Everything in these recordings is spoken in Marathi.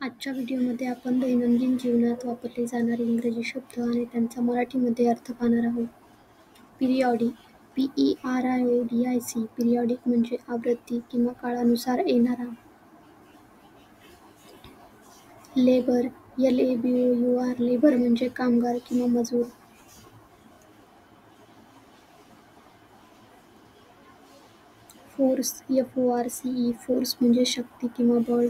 आजच्या व्हिडिओमध्ये आपण दैनंदिन जीवनात वापरले जाणारे इंग्रजी शब्द आणि त्यांचा मराठीमध्ये अर्थ पाहणार आहोत. पिरियॉडिक PERIODIC पिरियॉडिक म्हणजे आवृत्ती किंवा काळानुसार येणारा. लेबर LABOUR लेबर म्हणजे कामगार किंवा मजूर. फोर्स FORCE फोर्स म्हणजे शक्ती किंवा बळ.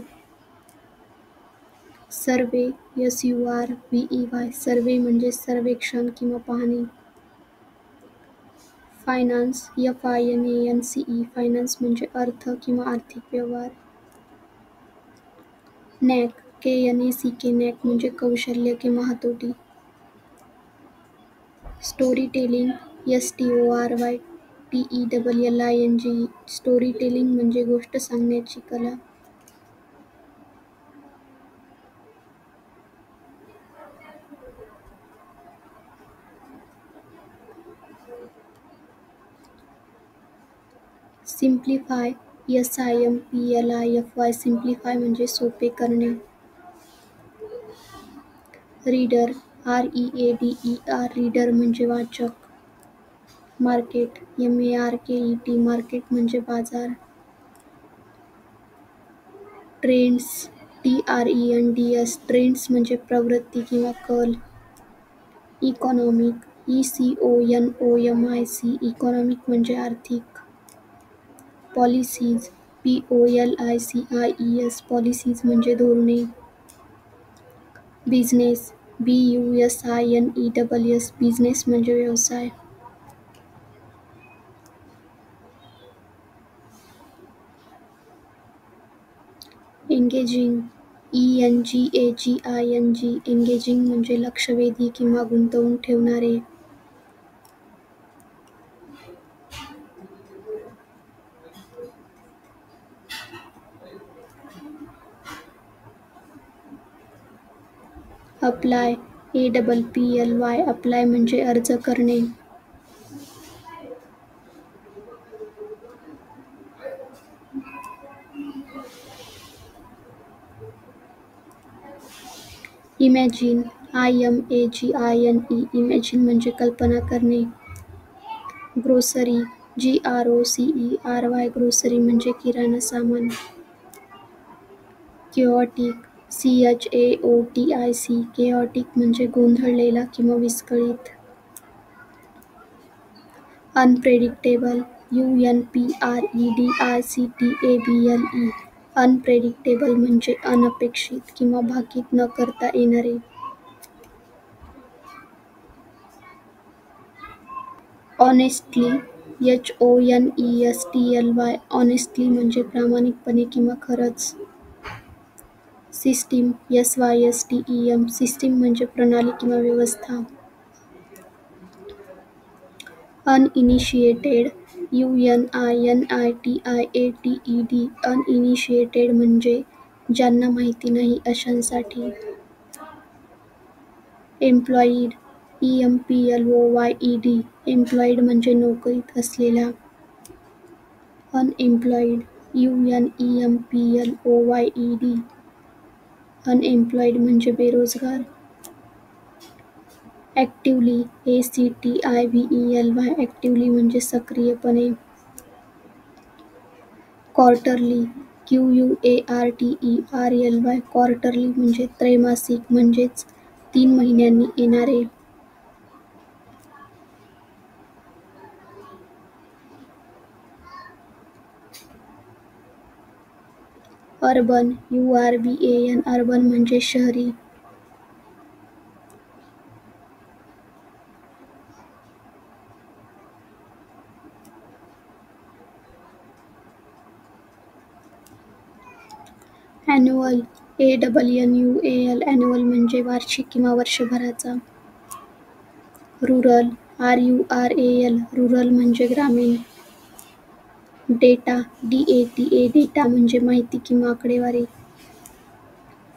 सर्वे SURVEY सर्वे म्हणजे सर्वेक्षण किंवा पाहणी. फायनान्स FINANCE फायनान्स म्हणजे अर्थ किंवा आर्थिक व्यवहार. नॅक KNACK नॅक म्हणजे कौशल्य किंवा हातोटी. Story telling STORYTELLING story telling म्हणजे गोष्ट सांगण्याची कला. सिम्प्लिफाय SIMPLIFY सिम्प्लिफाय म्हणजे सोपे करणे. रीडर READER रीडर म्हणजे वाचक. मार्केट MARKET मार्केट म्हणजे बाजार. ट्रेंड्स TRENDS ट्रेंड्स म्हणजे प्रवृत्ती किंवा कल. इकॉनॉमिक ECONOMIC इकॉनॉमिक म्हणजे आर्थिक. पॉलिसीज POLICIES पॉलिसीज म्हणजे धोरणे. बिझनेस BUSINESS बिझनेस म्हणजे व्यवसाय. एंगेजिंग ENGAGING एंगेजिंग म्हणजे लक्षवेधी किंवा गुंतवून ठेवणारे. अप्लाय APPLY अप्लाय म्हणजे अर्ज करणे. इमॅजिन IMAGINE इमॅजिन म्हणजे कल्पना करणे. ग्रोसरी GROCERY ग्रोसरी म्हणजे किराणा सामान. केओटिक CHAOTIC केओटिक म्हणजे गोंधळलेला किंवा विस्कळीत. अनप्रेडिक्टेबल UNPREDICTABLE अनप्रेडिक्टेबल म्हणजे अनपेक्षित किंवा भाकीत न करता येणारे. ऑनेस्टली HONESTLY ऑनेस्टली म्हणजे प्रामाणिकपणे किंवा खरंच. सिस्टीम SYSTEM सिस्टीम म्हणजे प्रणाली किंवा व्यवस्था. अनइनिशिएटेड UNINITIATED अनइनिशिएटेड म्हणजे ज्यांना माहिती नाही अशांसाठी. एम्प्लॉईड EMPLOYED एम्प्लॉईड म्हणजे नोकरीत असलेला. अनएम्प्लॉईड UNEMPLOYED अनएम्प्लॉईड म्हणजे बेरोजगार. ॲक्टिव्हली ACTIVELY ॲक्टिव्हली म्हणजे सक्रियपणे. क्वार्टरली QUARTERLY क्वार्टरली म्हणजे त्रैमासिक म्हणजेच 3 महिन्यांनी येणारे. अर्बन URBAN अर्बन म्हणजे शहरी. ॲन्युअल ANNUAL ॲन्युअल म्हणजे वार्षिक किंवा वर्षभराचा. रुरल RURAL रुरल म्हणजे ग्रामीण. डेटा DATA डेटा म्हणजे माहिती किंवा आकडेवारी.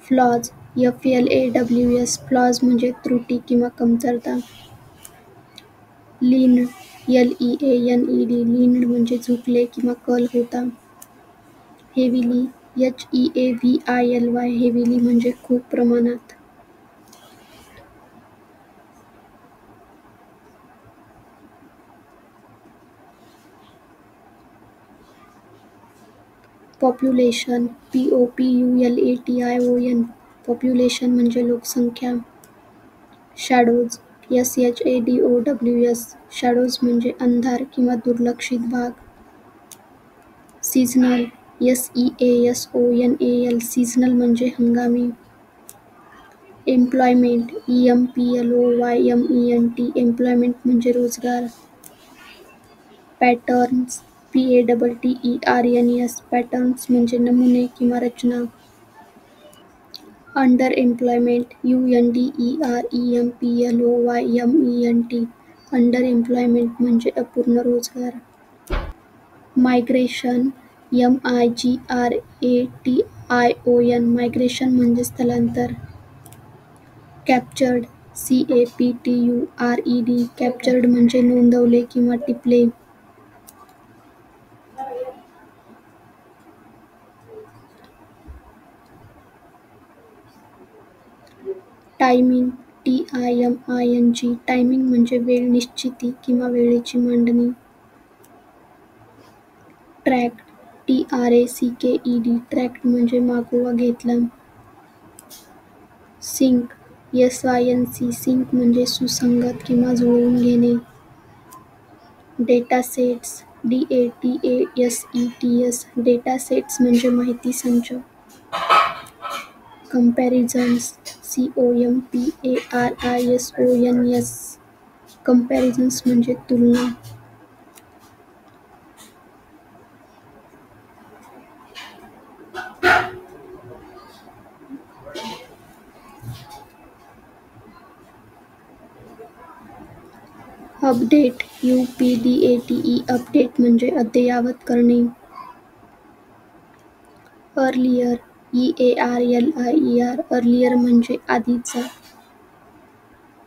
फ्लॉज FLAWS फ्लॉज म्हणजे त्रुटी किंवा कमतरता. लीन्ड LEANED लीन्ड म्हणजे झुकले किंवा कल होता. हेविली HEAVILY हेविली म्हणजे खूप प्रमाणात. पॉप्युलेशन POPULATION पॉप्युलेशन म्हणजे लोकसंख्या. शॅडोज SHADOWS शॅडोज म्हणजे अंधार किंवा दुर्लक्षित भाग. सीझनल SEASONAL सीझनल म्हणजे हंगामी. एम्प्लॉयमेंट EMPLOYMENT एम्प्लॉयमेंट म्हणजे रोजगार. पॅटर्न्स PATTERNS पॅटर्न्स म्हणजे नमुने किंवा रचना. Underemployment UNDEREMPLOYMENT underemployment म्हणजे अपूर्ण रोजगार. मायग्रेशन MIGRATION मायग्रेशन म्हणजे स्थलांतर. कॅप्चर्ड CAPTURED कॅप्चर्ड म्हणजे नोंदवले किंवा टिपले. टायमिंग TIMING टायमिंग म्हणजे वेळ निश्चिती किंवा वेळेची मांडणी. ट्रॅक्ट TRACKED ट्रॅक्ट म्हणजे मागोवा घेतला. सिंक SYNC सिंक म्हणजे सुसंगत किंवा जुळवून घेणे. डेटासेट्स DATASETS डेटासेट्स म्हणजे माहिती संच. कंपॅरिझन्स COMPARISONS कंपॅरिझन्स म्हणजे तुलना. अपडेट UPDATE अपडेट म्हणजे अद्ययावत करणे. अर्लियर EARLIER अर्लियर म्हणजे आधीचा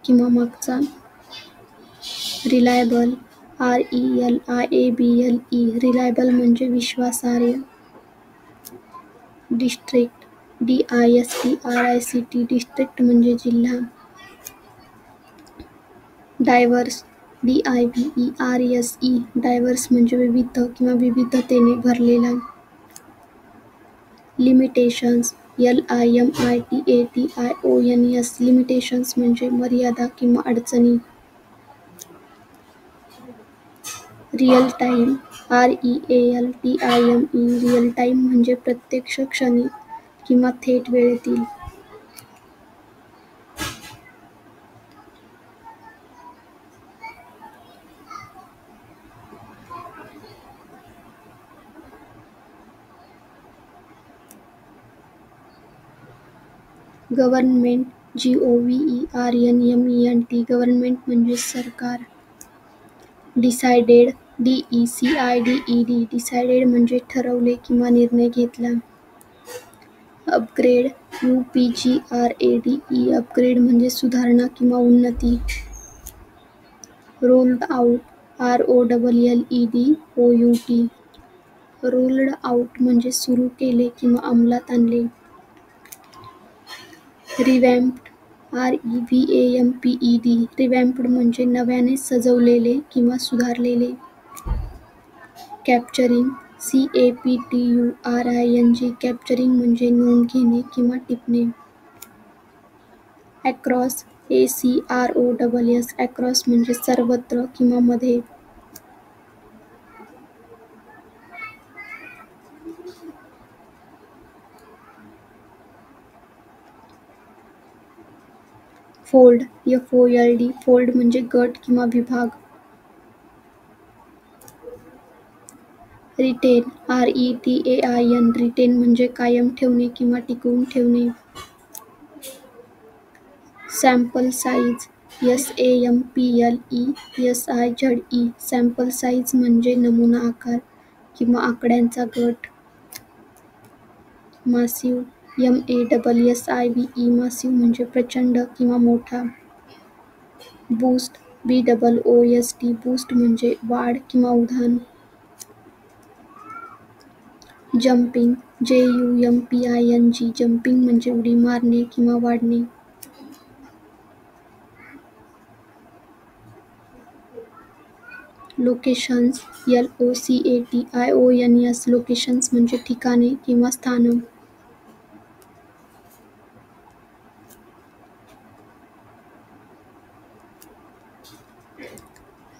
किंवा मागचा. रिलायबल RELIABLE रिलायबल म्हणजे विश्वासार्ह. डिस्ट्रिक्ट DISTRICT डिस्ट्रिक्ट म्हणजे जिल्हा. डायव्हर्स DIVERSE डायव्हर्स म्हणजे विविध किंवा विविधतेने भरलेला. लिमिटेशन्स LIMITATIONS लिमिटेशन्स म्हणजे मर्यादा किंवा अडचणी. Real time REALTIME real time म्हणजे प्रत्यक्ष क्षणी किंवा थेट वेळेतील. गव्हर्नमेंट GOVERNMENT गव्हर्नमेंट म्हणजे सरकार. डिसायडेड DECIDED डिसायडेड म्हणजे ठरवले किंवा निर्णय घेतला. अपग्रेड UPGRADE अपग्रेड म्हणजे सुधारणा किंवा उन्नती. Rolled out ROLLED OUT rolled out म्हणजे सुरू केले किंवा अंमलात आणले. रिवॅम्प्ड REVAMPED रिवॅम्प्ड म्हणजे नव्याने सजवलेले किंवा सुधारलेले. कॅप्चरिंग CAPTURING कॅप्चरिंग म्हणजे नोंद घेणे किंवा टिपणे. अक्रॉस ACROSS अक्रॉस म्हणजे सर्वत्र किंवा मध्ये. फोल्ड FOLD फोल्ड म्हणजे गट किंवा विभाग. रिटेन RETAIN रिटेन म्हणजे कायम ठेवणे किंवा टिकवून ठेवणे. Sample size SAMPLE sample size म्हणजे नमुना आकार किंवा आकड्यांचा गट. मासिव्ह MASSIVE मासिव्ह म्हणजे प्रचंड किंवा मोठा. बूस्ट BOOST बूस्ट म्हणजे वाढ किंवा उधाण. जंपिंग JUMPING जंपिंग म्हणजे उडी मारणे किंवा वाढणे. लोकेशन्स LOCATIONS लोकेशन्स म्हणजे ठिकाणे किंवा स्थान.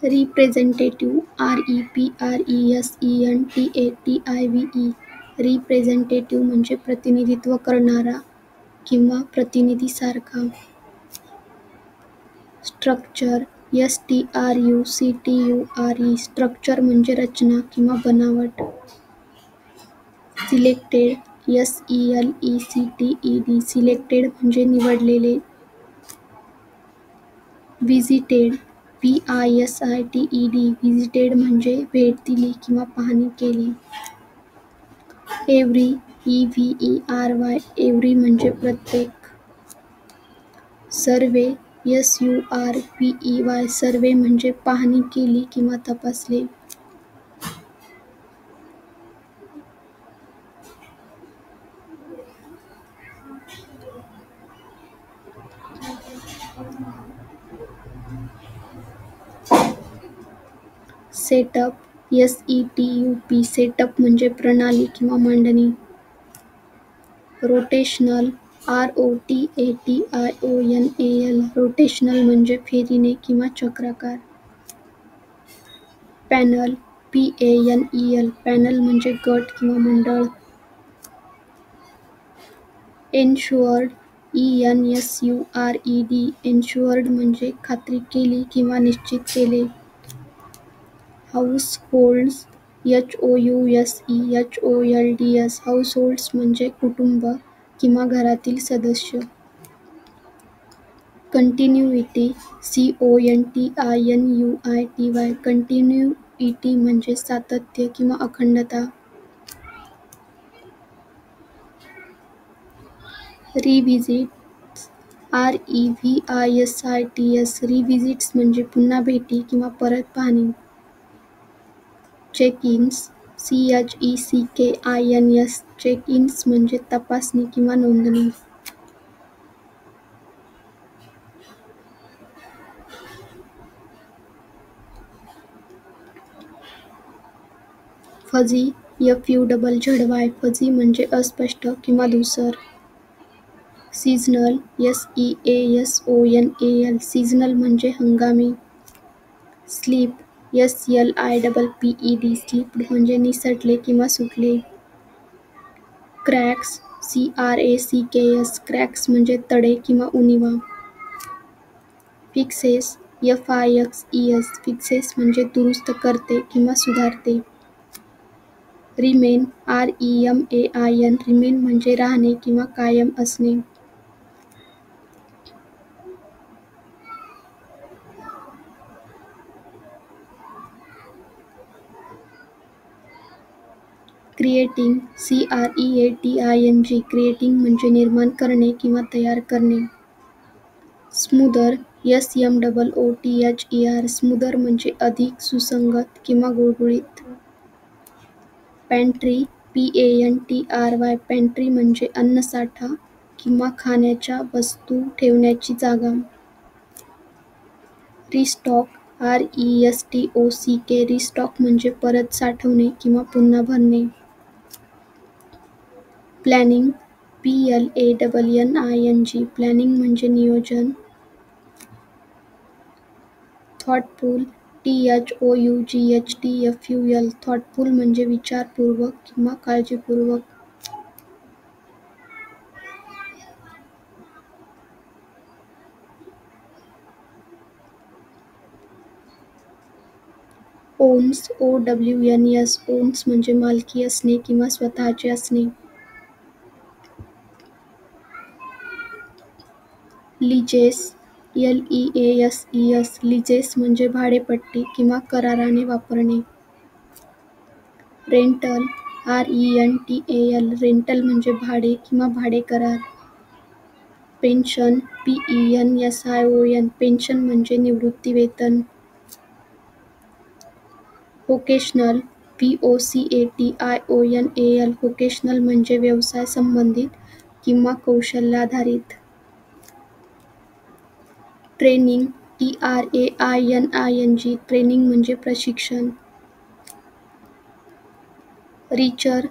रिप्रेझेंटेटिव्ह REPRESENTATIVE रिप्रेझेंटेटिव्ह म्हणजे प्रतिनिधित्व करणारा किंवा प्रतिनिधीसारखा. स्ट्रक्चर STRUCTURE स्ट्रक्चर म्हणजे रचना किंवा बनावट. सिलेक्टेड SELECTED सिलेक्टेड म्हणजे निवडलेले. व्हिजिटेड VISITED व्हिजिटेड म्हणजे भेट दिली किंवा पाहणी केली. एव्हरी EVERY एव्हरी म्हणजे प्रत्येक. सर्वे SURVEY सर्वे म्हणजे पाहणी केली किंवा तपासले. सेटअप SETUP सेटअप म्हणजे प्रणाली किंवा मांडणी. रोटेशनल ROTATIONAL रोटेशनल म्हणजे फिरणे किंवा चक्राकार. पॅनल PANEL पॅनल म्हणजे गट किंवा मंडळ. एन्शुअर्ड ENSURED एन्शुअर्ड म्हणजे खात्री केली किंवा निश्चित केले. हाऊसहोल्ड्स HOUSEHOLDS हाऊसहोल्ड्स म्हणजे कुटुंब किंवा घरातील सदस्य. कंटिन्युइटी CONTINUITY कंटिन्युइटी म्हणजे सातत्य किंवा अखंडता. रिव्हिजिट्स REVISITS रिव्हिजिट्स म्हणजे पुन्हा भेटी किंवा परत पाहणी. चेक-इन्स CHECKINS चेक-इन्स म्हणजे तपासणी किंवा नोंदणी. फजी FUZZY फजी म्हणजे अस्पष्ट किंवा धूसर. सीझनल SEASONAL सीझनल म्हणजे हंगामी. स्लिप SLIPPED स्लिप्ड म्हणजे निसटले किंवा सुटले. क्रॅक्स CRACKS क्रॅक्स म्हणजे तडे किंवा उणिवा. फिक्सेस FIXES फिक्सेस म्हणजे दुरुस्त करते किंवा सुधारते. रिमेन REMAIN रिमेन म्हणजे राहणे किंवा कायम असणे. क्रिएटिंग CREATING क्रिएटिंग म्हणजे निर्माण करणे किंवा तयार करणे. स्मूदर SMOOTHER स्मूदर म्हणजे अधिक सुसंगत किंवा गुळगुळीत. पॅन्ट्री PANTRY पॅन्ट्री म्हणजे अन्नसाठा किंवा खाण्याच्या वस्तू ठेवण्याची जागा. रिस्टॉक RESTOCK रिस्टॉक म्हणजे परत साठवणे किंवा पुन्हा भरणे. प्लॅनिंग PLANNING प्लॅनिंग म्हणजे नियोजन. थॉटफुल THOUGHTFUL थॉटफुल म्हणजे विचारपूर्वक किंवा काळजीपूर्वक. ओन्स OWNS ओन्स म्हणजे मालकी असणे किंवा स्वतःचे असणे. लीजेस LEASES लीजेस म्हणजे भाडेपट्टी किंवा कराराने वापरणे. रेंटल RENTAL रेंटल म्हणजे भाडे किंवा भाडेकरार. पेन्शन PENSION पेन्शन म्हणजे निवृत्तीवेतन. व्होकेशनल VOCATIONAL व्होकेशनल म्हणजे व्यवसाय संबंधित किंवा कौशल्याधारित. ट्रेनिंग TRAINING ट्रेनिंग म्हणजे प्रशिक्षण. रिचर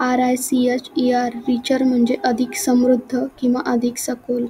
RICHER रिचर म्हणजे अधिक समृद्ध किंवा अधिक सखोल.